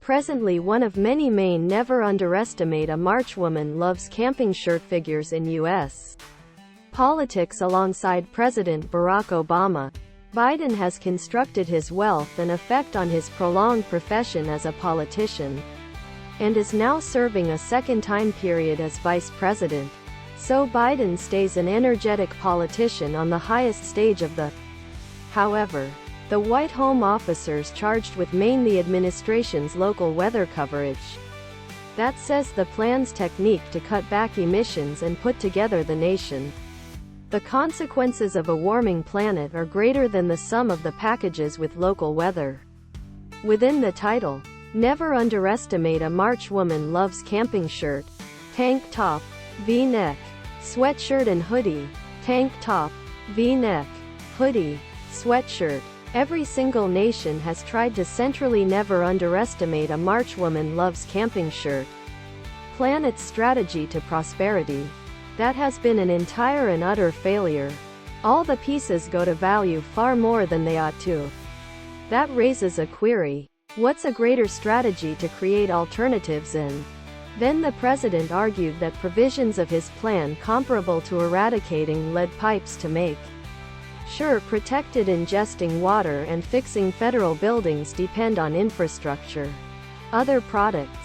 Presently one of many main never underestimate a March woman loves camping shirt figures in U.S. politics. Alongside President Barack Obama, Biden has constructed his wealth and effect on his prolonged profession as a politician, and is now serving a second time period as vice president. So Biden stays an energetic politician on the highest stage of the. However, the White Home officers charged with the administration's local weather coverage. That says the plan's technique to cut back emissions and put together the nation. The consequences of a warming planet are greater than the sum of the packages with local weather. Within the title, never underestimate a March woman loves camping shirt, tank top, V-neck, sweatshirt and hoodie, tank top, V-neck, hoodie, sweatshirt. Every single nation has tried to centrally never underestimate a March woman loves camping shirt. Plan its strategy to prosperity. That has been an entire and utter failure. All the pieces go to value far more than they ought to. That raises a query. What's a greater strategy to create alternatives in? Then the president argued that provisions of his plan comparable to eradicating lead pipes to make sure protected ingesting water and fixing federal buildings depend on infrastructure. Other products.